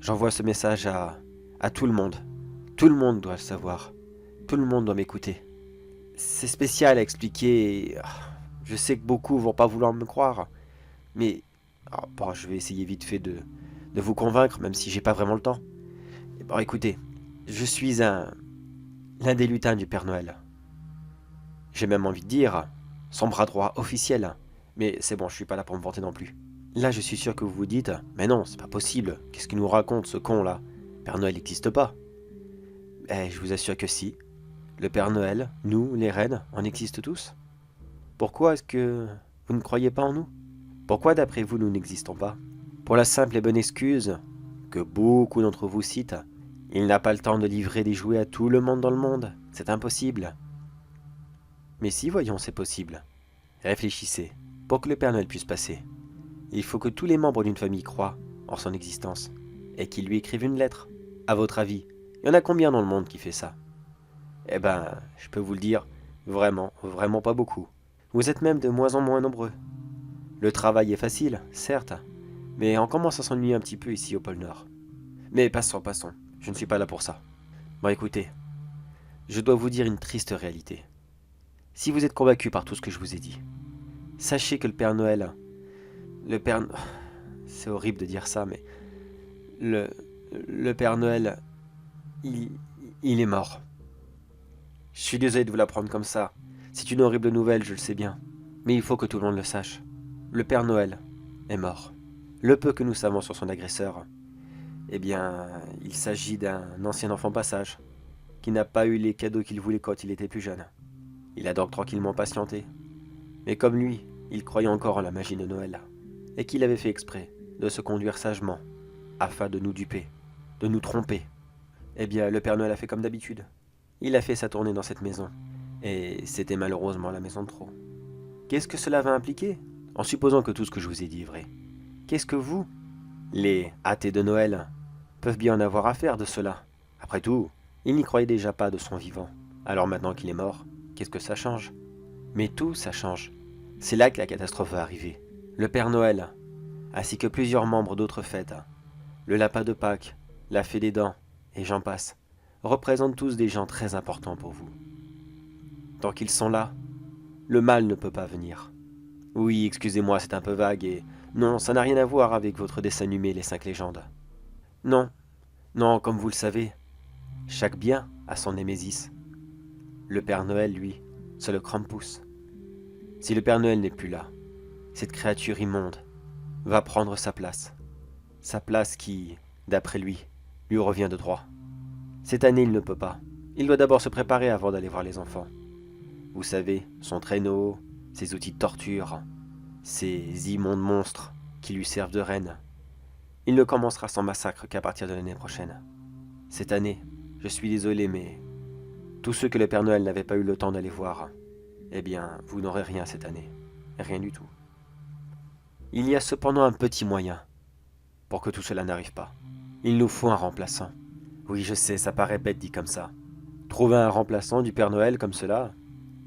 J'envoie ce message à tout le monde. Tout le monde doit le savoir. Tout le monde doit m'écouter. C'est spécial à expliquer. Je sais que beaucoup vont pas vouloir me croire. Mais bon, je vais essayer vite fait de vous convaincre, même si j'ai pas vraiment le temps. Bon, écoutez, je suis l'un des lutins du Père Noël. J'ai même envie de dire son bras droit officiel. Mais c'est bon, je suis pas là pour me vanter non plus. Là, je suis sûr que vous vous dites, mais non, c'est pas possible. Qu'est-ce qu'il nous raconte, ce con là? Père Noël n'existe pas. Eh, je vous assure que si. Le Père Noël, nous, les reines, on existe tous. Pourquoi est-ce que vous ne croyez pas en nous? Pourquoi, d'après vous, nous n'existons pas? Pour la simple et bonne excuse que beaucoup d'entre vous citent, il n'a pas le temps de livrer des jouets à tout le monde dans le monde. C'est impossible. Mais si, voyons, c'est possible. Réfléchissez. Pour que le Père Noël puisse passer, il faut que tous les membres d'une famille croient en son existence et qu'ils lui écrivent une lettre. À votre avis, il y en a combien dans le monde qui fait ça? Eh ben, je peux vous le dire, vraiment, vraiment pas beaucoup. Vous êtes même de moins en moins nombreux. Le travail est facile, certes, mais on commence à s'ennuyer un petit peu ici au pôle Nord. Mais passons, passons, je ne suis pas là pour ça. Bon écoutez, je dois vous dire une triste réalité. Si vous êtes convaincu par tout ce que je vous ai dit, sachez que le Père Noël... Le Père... C'est horrible de dire ça, mais... Le, le Père Noël, il, il est mort. Je suis désolé de vous l'apprendre comme ça. C'est une horrible nouvelle, je le sais bien. Mais il faut que tout le monde le sache. Le Père Noël est mort. Le peu que nous savons sur son agresseur, eh bien, il s'agit d'un ancien enfant passage, qui n'a pas eu les cadeaux qu'il voulait quand il était plus jeune. Il a donc tranquillement patienté. Mais comme lui, il croyait encore en la magie de Noël, et qu'il avait fait exprès de se conduire sagement, afin de nous duper, de nous tromper. Eh bien, le Père Noël a fait comme d'habitude. Il a fait sa tournée dans cette maison, et c'était malheureusement la maison de trop. Qu'est-ce que cela va impliquer? En supposant que tout ce que je vous ai dit est vrai. Qu'est-ce que vous, les athées de Noël, peuvent bien en avoir à faire de cela? Après tout, il n'y croyait déjà pas de son vivant. Alors maintenant qu'il est mort, qu'est-ce que ça change? Mais tout, ça change. C'est là que la catastrophe va arriver. Le Père Noël, ainsi que plusieurs membres d'autres fêtes, le lapin de Pâques, la fée des dents, et j'en passe, représentent tous des gens très importants pour vous. Tant qu'ils sont là, le mal ne peut pas venir. Oui, excusez-moi, c'est un peu vague et... Non, ça n'a rien à voir avec votre dessin animé Les 5 légendes. Non, non, comme vous le savez, chaque bien a son némésis. Le Père Noël, lui, c'est le Krampus. Si le Père Noël n'est plus là, cette créature immonde va prendre sa place. Sa place qui, d'après lui revient de droit. Cette année, il ne peut pas. Il doit d'abord se préparer avant d'aller voir les enfants. Vous savez, son traîneau, ses outils de torture, ces immondes monstres qui lui servent de reine. Il ne commencera son massacre qu'à partir de l'année prochaine. Cette année, je suis désolé, mais tous ceux que le Père Noël n'avait pas eu le temps d'aller voir, eh bien, vous n'aurez rien cette année. Rien du tout. Il y a cependant un petit moyen pour que tout cela n'arrive pas. Il nous faut un remplaçant. Oui, je sais, ça paraît bête dit comme ça. Trouver un remplaçant du Père Noël comme cela,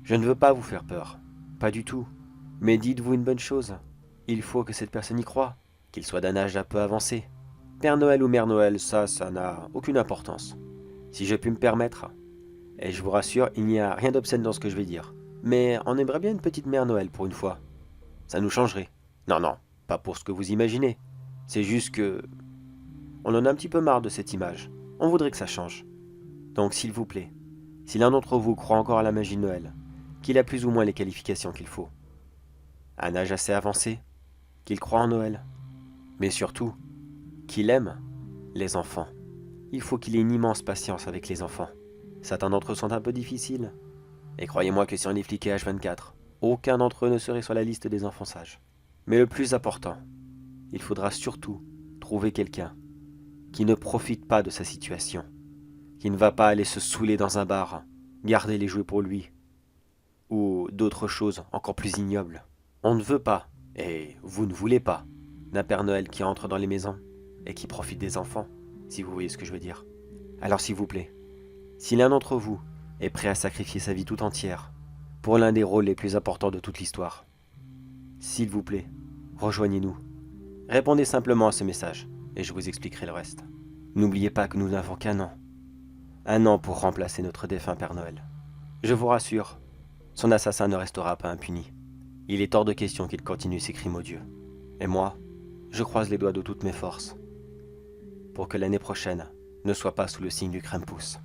je ne veux pas vous faire peur. Pas du tout. Mais dites-vous une bonne chose. Il faut que cette personne y croie, qu'il soit d'un âge un peu avancé. Père Noël ou Mère Noël, ça n'a aucune importance. Si je puis me permettre. Et je vous rassure, il n'y a rien d'obscène dans ce que je vais dire. Mais on aimerait bien une petite Mère Noël pour une fois. Ça nous changerait. Non, non, pas pour ce que vous imaginez. C'est juste que... On en a un petit peu marre de cette image. On voudrait que ça change. Donc s'il vous plaît, si l'un d'entre vous croit encore à la magie de Noël, qu'il a plus ou moins les qualifications qu'il faut, un âge assez avancé, qu'il croit en Noël, mais surtout, qu'il aime les enfants. Il faut qu'il ait une immense patience avec les enfants. Certains d'entre eux sont un peu difficiles. Et croyez-moi que si on est fliqué H24, aucun d'entre eux ne serait sur la liste des enfants sages. Mais le plus important, il faudra surtout trouver quelqu'un qui ne profite pas de sa situation, qui ne va pas aller se saouler dans un bar, garder les jouets pour lui, ou d'autres choses encore plus ignobles. On ne veut pas, et vous ne voulez pas, d'un Père Noël qui entre dans les maisons et qui profite des enfants, si vous voyez ce que je veux dire. Alors s'il vous plaît, si l'un d'entre vous est prêt à sacrifier sa vie tout entière pour l'un des rôles les plus importants de toute l'histoire, s'il vous plaît, rejoignez-nous. Répondez simplement à ce message, et je vous expliquerai le reste. N'oubliez pas que nous n'avons qu'un an. Un an pour remplacer notre défunt Père Noël. Je vous rassure, son assassin ne restera pas impuni. Il est hors de question qu'il continue ses crimes odieux. Et moi, je croise les doigts de toutes mes forces pour que l'année prochaine ne soit pas sous le signe du Krampus.